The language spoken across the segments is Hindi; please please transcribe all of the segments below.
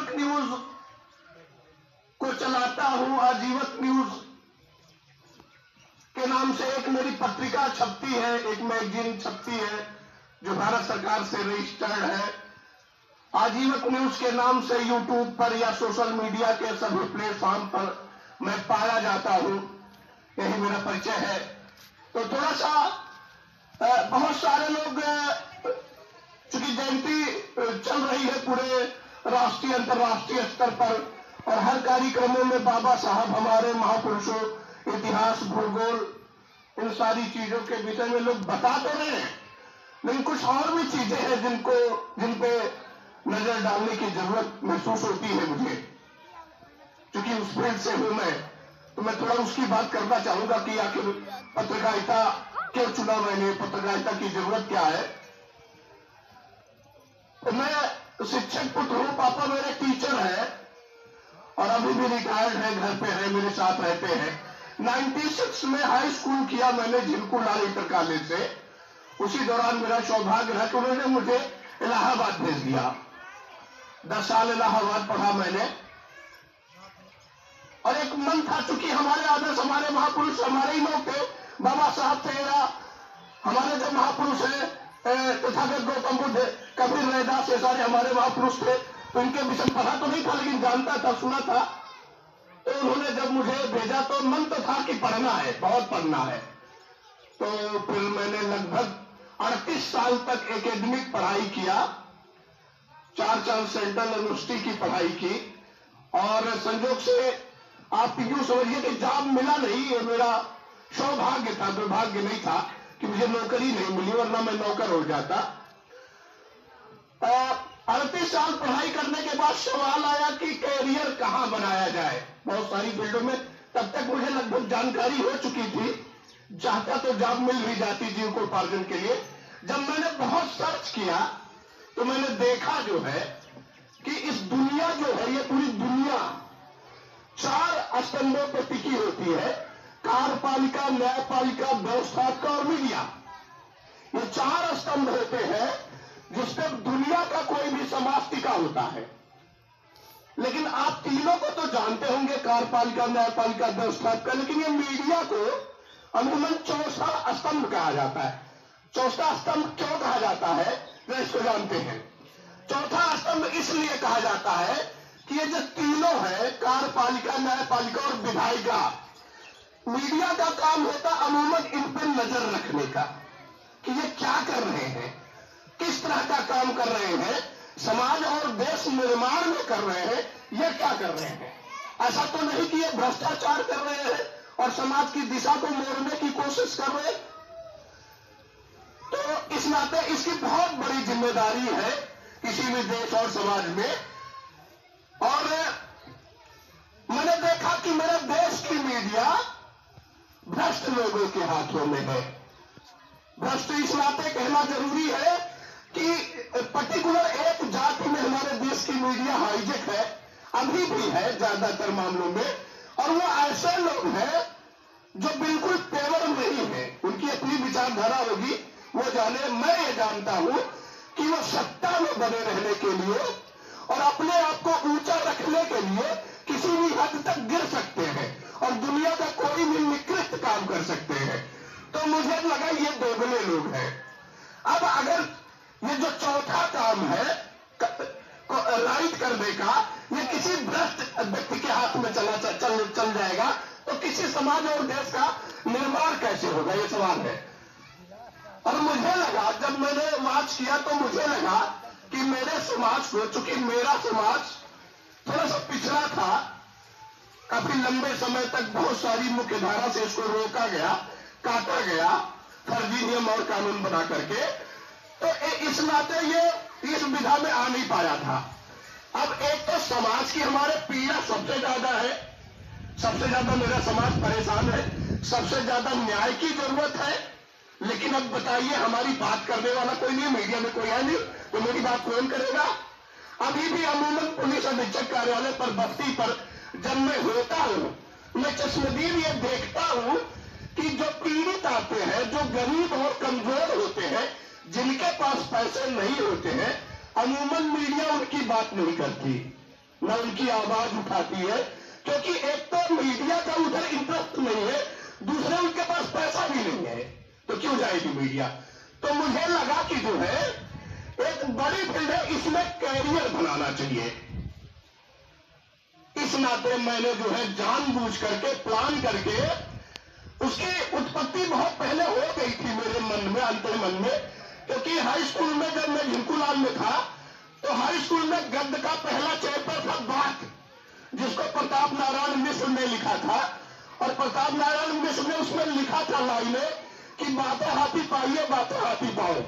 आजीवक न्यूज को चलाता हूं। आजीवक न्यूज के नाम से एक मेरी पत्रिका छपती है, एक मैगजीन छपती है जो भारत सरकार से रजिस्टर्ड है। आजीवक न्यूज के नाम से यूट्यूब पर या सोशल मीडिया के सभी प्लेटफॉर्म पर मैं पाया जाता हूं। यही मेरा परिचय है। तो थोड़ा सा बहुत सारे लोग, चूंकि जयंती चल रही है पूरे राष्ट्रीय अंतर्राष्ट्रीय स्तर पर और हर कार्यक्रमों में बाबा साहब हमारे महापुरुषों, इतिहास, भूगोल, इन सारी चीजों के विषय में लोग बता तो रहे हैं, लेकिन कुछ और भी चीजें हैं जिन पे नजर डालने की जरूरत महसूस होती है मुझे। क्योंकि उस फील्ड से हूं मैं, तो मैं थोड़ा उसकी बात करना चाहूंगा कि आखिर पत्रकारिता क्यों चुना मैंने, पत्रकारिता की जरूरत क्या है। तो मैं शिक्षक पुत्र हूं, पापा मेरे टीचर है और अभी भी रिटायर्ड है, घर पे है, मेरे साथ रहते हैं। 96 में हाई स्कूल किया मैंने झिलकू लाल इंटर कॉलेज से। उसी दौरान मेरा सौभाग्य रहा कि उन्होंने मुझे इलाहाबाद भेज दिया। 10 साल इलाहाबाद पढ़ा मैंने और एक मन था, चूंकि हमारे आदर्श, हमारे महापुरुष हमारे ही लोग थे, बाबा साहब थे या हमारे जो महापुरुष है तथागत गौतम बुद्ध, कबीर, रैदास, ये सारे हमारे महापुरुष थे। तो इनके विषय पढ़ा तो नहीं था, लेकिन जानता था, सुना था। तो उन्होंने जब मुझे भेजा तो मन तो था कि पढ़ना है, बहुत पढ़ना है। तो फिर मैंने लगभग 38 साल तक एकेडमिक पढ़ाई किया, 4 साल सेंट्रल यूनिवर्सिटी की पढ़ाई की और संयोग से आप यूं समझिए कि जॉब मिला नहीं। ये मेरा सौभाग्य था, दुर्भाग्य नहीं था कि मुझे नौकरी नहीं मिली, वरना मैं नौकर हो जाता। 38 साल पढ़ाई करने के बाद सवाल आया कि कैरियर कहां बनाया जाए। बहुत सारी फील्डों में तब तक मुझे लगभग जानकारी हो चुकी थी, चाहता तो जॉब मिल भी जाती जीविकोपार्जन के लिए। जब मैंने बहुत सर्च किया तो मैंने देखा जो है कि इस दुनिया जो है, ये पूरी दुनिया 4 स्तंभों पर टिकी होती है: कार्यपालिका, न्यायपालिका, व्यवस्थापिका और मीडिया। ये 4 स्तंभ होते हैं जिस पर दुनिया का कोई भी समाज टिका होता है। लेकिन आप तीनों को तो जानते होंगे, कार्यपालिका, न्यायपालिका, व्यवस्थापिका, लेकिन ये मीडिया को अमूमन चौथा स्तंभ कहा जाता है। चौथा स्तंभ क्यों कहा जाता है, तो इसको जानते हैं। चौथा स्तंभ इसलिए कहा जाता है कि ये जो तीनों है, कार्यपालिका, न्यायपालिका और विधायिका, मीडिया का काम होता अमूमन इन पर नजर रखने का कि ये क्या कर रहे हैं, किस तरह का काम कर रहे हैं, समाज और देश निर्माण में कर रहे हैं, ये क्या कर रहे हैं। ऐसा तो नहीं कि ये भ्रष्टाचार कर रहे हैं और समाज की दिशा को मोड़ने की कोशिश कर रहे हैं। तो इस नाते इसकी बहुत बड़ी जिम्मेदारी है किसी भी देश और समाज में। और मैंने देखा कि मेरे देश की मीडिया भ्रष्ट लोगों के हाथों में है। भ्रष्ट इस नाते कहना जरूरी है कि पर्टिकुलर एक जाति में हमारे देश की मीडिया हाईजेक है, अभी भी है ज्यादातर मामलों में। और वो ऐसे लोग हैं जो बिल्कुल पेवर नहीं है, उनकी अपनी विचारधारा होगी, वो जाने। मैं ये जानता हूं कि वो सत्ता में बने रहने के लिए और अपने आप को ऊंचा रखने के लिए किसी भी हद तक गिर सकते हैं और दुनिया का कोई भी निकृष्ट काम कर सकते हैं। तो मुझे लगा ये दोगले लोग हैं। अब अगर ये जो चौथा काम है राइट करने का, ये किसी भ्रष्ट व्यक्ति के हाथ में चल जाएगा, तो किसी समाज और देश का निर्माण कैसे होगा, ये सवाल है। और मुझे लगा, जब मैंने वाच किया तो मुझे लगा कि मेरे समाज को, चूंकि मेरा समाज थोड़ा सा पिछड़ा था, काफी लंबे समय तक बहुत सारी मुख्य धारा से इसको रोका गया, काटा गया, फर्जी नियम और कानून बना करके, तो इस नाते ये इस विधा में आ नहीं पाया था। अब एक तो समाज की हमारे पीड़ा सबसे ज्यादा है, सबसे ज्यादा मेरा समाज परेशान है, सबसे ज्यादा न्याय की जरूरत है। लेकिन अब बताइए, हमारी बात करने वाला कोई नहीं, मीडिया में कोई है नहीं, तो मेरी बात कौन करेगा। अभी भी अमूमन पुलिस अधीक्षक कार्यालय पर, बस्ती पर जब मैं होता हूं, मैं चश्मदीद ये देखता हूं कि जो पीड़ित आते हैं, जो गरीब और कमजोर होते हैं, जिनके पास पैसे नहीं होते हैं, अमूमन मीडिया उनकी बात नहीं करती। न उनकी आवाज उठाती है, क्योंकि एक तो मीडिया का उधर इंटरेस्ट नहीं है, दूसरे उनके पास पैसा भी नहीं है, तो क्यों जाएगी मीडिया। तो मुझे लगा कि जो है एक बड़ी फील्ड है, इसमें कैरियर बनाना चाहिए। इस नाते मैंने जो है जानबूझ करके प्लान करके, उसकी उत्पत्ति बहुत पहले हो गई थी मेरे मन में, अंतर मन में, क्योंकि हाई स्कूल में जब मैं झिंकुलाल में था तो हाई स्कूल में गद्य का पहला चैप्टर था बात, जिसको प्रताप नारायण मिश्र ने लिखा था। और प्रताप नारायण मिश्र ने उसमें लिखा था लाइनें कि बातें हाथी पाइए बातें हाथी पाओ।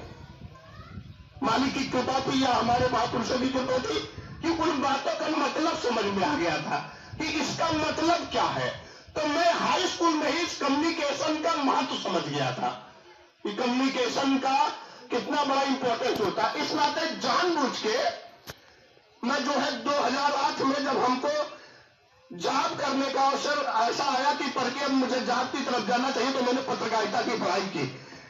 मालिक की कृपा थी या हमारे महापुरुषों की कृपा थी कि उन बातों का मतलब समझ में आ गया था कि इसका मतलब क्या है। तो मैं हाई स्कूल में ही इस कम्युनिकेशन का महत्व समझ गया था कि कम्युनिकेशन का कितना बड़ा इंपॉर्टेंस होता है। इस नाते जानबूझ के मैं जो है 2008 में जब हमको जॉब करने का अवसर ऐसा आया कि पढ़ के अब मुझे जॉब की तरफ जाना चाहिए, तो मैंने पत्रकारिता की पढ़ाई की।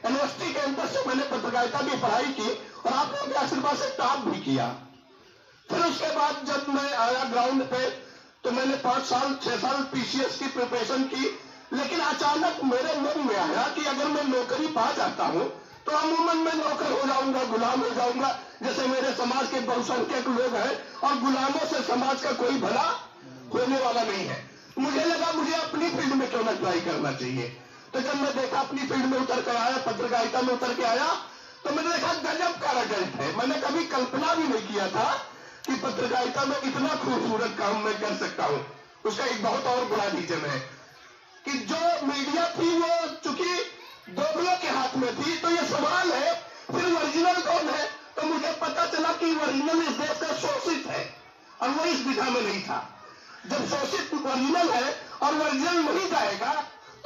यूनिवर्सिटी कैंपस से मैंने पत्रकारिता की पढ़ाई की और आप लोगों के आशीर्वाद से टॉप भी किया। फिर उसके बाद जब मैं आया ग्राउंड पे तो मैंने 5 साल 6 साल पीसीएस की प्रिपरेशन की, लेकिन अचानक मेरे मन में आया कि अगर मैं नौकरी पा जाता हूं तो अमूमन मैं नौकर हो जाऊंगा, गुलाम हो जाऊंगा, जैसे मेरे समाज के बहुसंख्यक लोग हैं, और गुलामों से समाज का कोई भला होने वाला नहीं है। मुझे लगा मुझे अपनी फील्ड में क्यों ना ट्राई करना चाहिए। तो जब मैं देखा अपनी फील्ड में उतर के आया, पत्रकारिता में उतर के आया, तो मैंने देखा गजब का रिजल्ट है। मैंने कभी कल्पना भी नहीं किया था कि पत्रकारिता में इतना खूबसूरत काम मैं कर सकता हूं। उसका एक बहुत और बड़ा रीजन है कि जो मीडिया थी वो चूंकि दोगलों के हाथ में थी, तो ये सवाल है फिर ओरिजिनल कौन है। तो मुझे पता चला कि ओरिजिनल इस देश का शोषित है और वो इस दिशा में नहीं था। जब शोषित ओरिजिनल है और ओरिजिनल नहीं जाएगा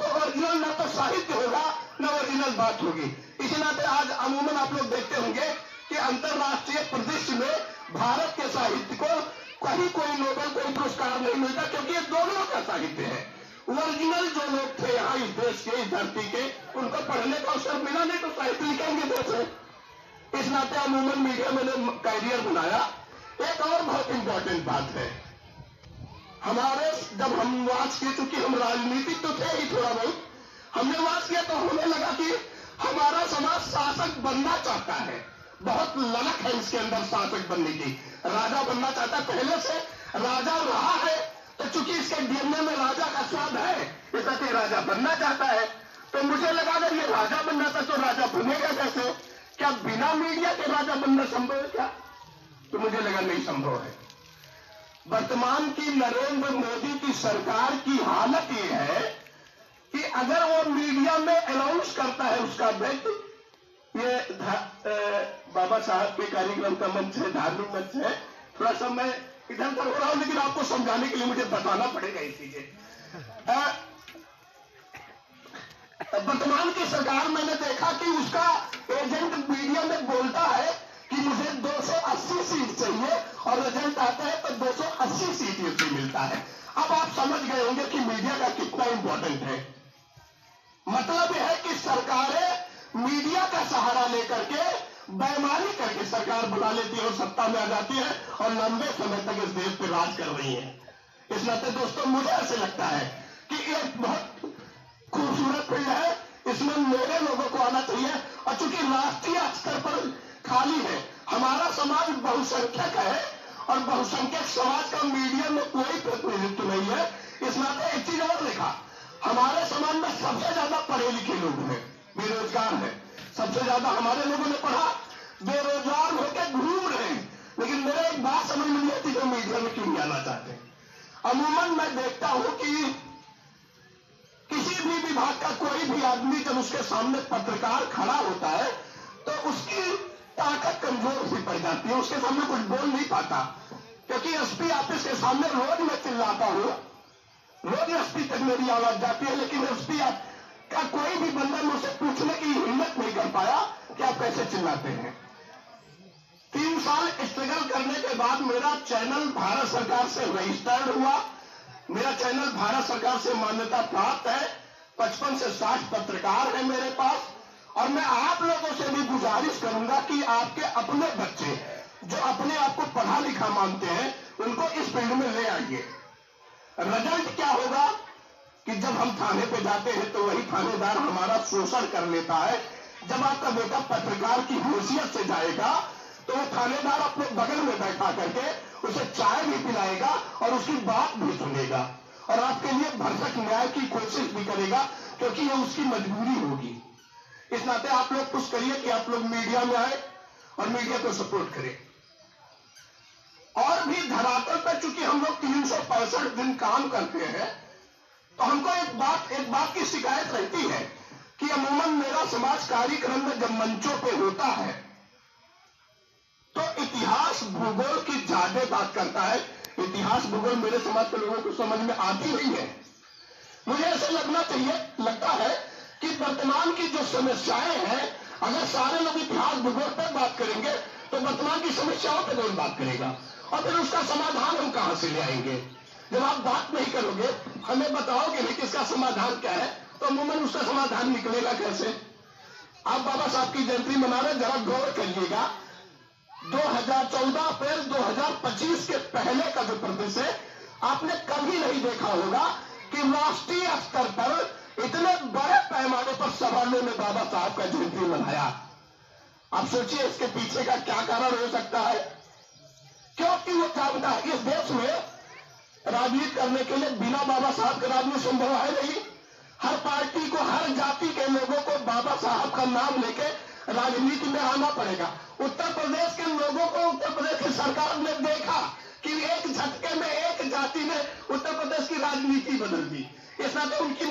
तो ओरिजिनल ना तो साहित्य होगा ना ओरिजिनल बात होगी। इसी नाते आज अमूमन आप लोग देखते होंगे कि अंतरराष्ट्रीय परिदृश्य में भारत के साहित्य को कहीं कोई नोबेल कोई पुरस्कार नहीं मिलता, क्योंकि ये दोनों का साहित्य है। ओरिजिनल जो लोग थे यहाँ इस देश के, इस धरती के, उनको पढ़ने का अवसर मिला नहीं तो साहित्य लिखेंगे कैसे। इस नाते अमूमन मीडिया मैंने कैरियर बनाया। एक और बहुत इंपॉर्टेंट बात है, हमारे जब हम वाच किए, चूंकि हम राजनीतिक तो थे ही थोड़ा बहुत, हमने वाच किया तो हमें लगा कि हमारा समाज शासक बनना चाहता है, बहुत ललक है इसके अंदर शासक बनने की, राजा बनना चाहता है, पहले से राजा रहा है, तो चूंकि इसके डीएनए में राजा का स्वाद है, इसलिए राजा बनना चाहता है। तो मुझे लगा अगर ये राजा बनना था तो राजा बनेगा कैसे, क्या बिना मीडिया के राजा बनना संभव है क्या? तो मुझे लगा नहीं संभव है। वर्तमान की नरेंद्र मोदी की सरकार की हालत ये है कि अगर वो मीडिया में अनाउंस करता है उसका व्यक्ति, ये बाबा साहब के कार्यक्रम का मंच है, धार्मिक मंच है, थोड़ा सा मैं इधर उधर हो रहा हूं, लेकिन आपको समझाने के लिए मुझे बताना पड़ेगा ये चीजें। वर्तमान की सरकार मैंने देखा कि उसका एजेंट मीडिया में बोलता है कि मुझे 280 सीट चाहिए और रिजल्ट आता है तो 280 सीट यूपी मिलता है। अब आप समझ गए होंगे कि मीडिया का कितना इंपॉर्टेंट है। मतलब यह है कि सरकारें मीडिया का सहारा लेकर के बेईमानी करके सरकार बुला लेती है और सत्ता में आ जाती है और लंबे समय तक इस देश पर राज कर रही है। इस नाते दोस्तों मुझे ऐसे लगता है कि एक बहुत खूबसूरत फील्ड है, इसमें मेरे लोगों को आना चाहिए। और चूंकि राष्ट्रीय स्तर पर खाली है, हमारा समाज बहुसंख्यक है और बहुसंख्यक समाज का मीडिया में कोई प्रतिनिधित्व नहीं है। इस नाते एक चीज और देखा, हमारे समाज में सबसे ज्यादा पढ़े लिखे लोग हैं, बेरोजगार हैं, सबसे ज्यादा हमारे लोगों ने पढ़ा, बेरोजगार होकर घूम रहे हैं। लेकिन मेरे एक बात समझ में नहीं आती कि मीडिया में क्यों नहीं आना चाहते। अमूमन मैं देखता हूं कि किसी भी विभाग का कोई भी आदमी जब उसके सामने पत्रकार खड़ा होता है तो उसकी ताकत कमजोर सी पड़ जाती है, उसके सामने कुछ बोल नहीं पाता। क्योंकि एसपी ऑफिस के सामने रोज मैं चिल्लाता हूं, रोज एसपी तक मेरी आवाज जाती है, लेकिन एसपी का कोई भी बंदा मुझसे पूछने की हिम्मत नहीं कर पाया कि आप कैसे चिल्लाते हैं। 3 साल स्ट्रगल करने के बाद मेरा चैनल भारत सरकार से रजिस्टर्ड हुआ, मेरा चैनल भारत सरकार से मान्यता प्राप्त है, 55 से 60 पत्रकार हैं मेरे पास। और मैं आप लोगों से भी गुजारिश करूंगा कि आपके अपने बच्चे जो अपने आप को पढ़ा लिखा मानते हैं उनको इस फील्ड में ले आइए। रिजल्ट क्या होगा कि जब हम थाने पे जाते हैं तो वही थानेदार हमारा शोषण कर लेता है। जब आपका बेटा पत्रकार की हैसियत से जाएगा तो वो थानेदार अपने बगल में बैठा करके उसे चाय भी पिलाएगा और उसकी बात भी सुनेगा और आपके लिए भरसक न्याय की कोशिश भी करेगा, क्योंकि ये उसकी मजबूरी होगी। इस नाते आप लोग पुश करिए कि आप लोग मीडिया में आए और मीडिया को सपोर्ट करें। और भी धरातल पर चूंकि हम लोग 365 दिन काम करते हैं तो हमको एक बात की शिकायत रहती है कि अमूमन मेरा समाज कार्यक्रम में जब मंचों पे होता है तो इतिहास भूगोल की ज्यादा बात करता है। इतिहास भूगोल मेरे समाज के लोगों को समझ में आती नहीं है। मुझे ऐसा लगता है कि वर्तमान की जो समस्याएं हैं, अगर सारे लोग इतिहास भूगोल पर बात करेंगे तो वर्तमान की समस्याओं पर कौन बात करेगा और फिर उसका समाधान हम कहां से ले आएंगे। जब आप बात नहीं करोगे, हमें बताओगे नहीं कि इसका समाधान क्या है, तो अमूमन उसका समाधान निकलेगा कैसे। आप बाबा साहब की जयंती मना रहे, जरा गौर करिएगा 2014 अप्रैल 2025 के पहले का जो प्रदेश है, आपने कभी नहीं देखा होगा कि राष्ट्रीय स्तर पर इतने बड़े पैमाने पर सवालों ने बाबा साहब का जयंती मनाया। आप सोचिए इसके पीछे का क्या कारण हो सकता है। क्योंकि वो जानता है इस देश में राजनीति करने के लिए बिना बाबा साहब के राजनीति संभव है नहीं। हर पार्टी को, हर जाति के लोगों को बाबा साहब का नाम लेके राजनीति में आना पड़ेगा। उत्तर प्रदेश के लोगों को उत्तर प्रदेश की सरकार ने देखा कि एक झटके में एक जाति ने उत्तर प्रदेश की राजनीति बदल दी। इस नाते उनकी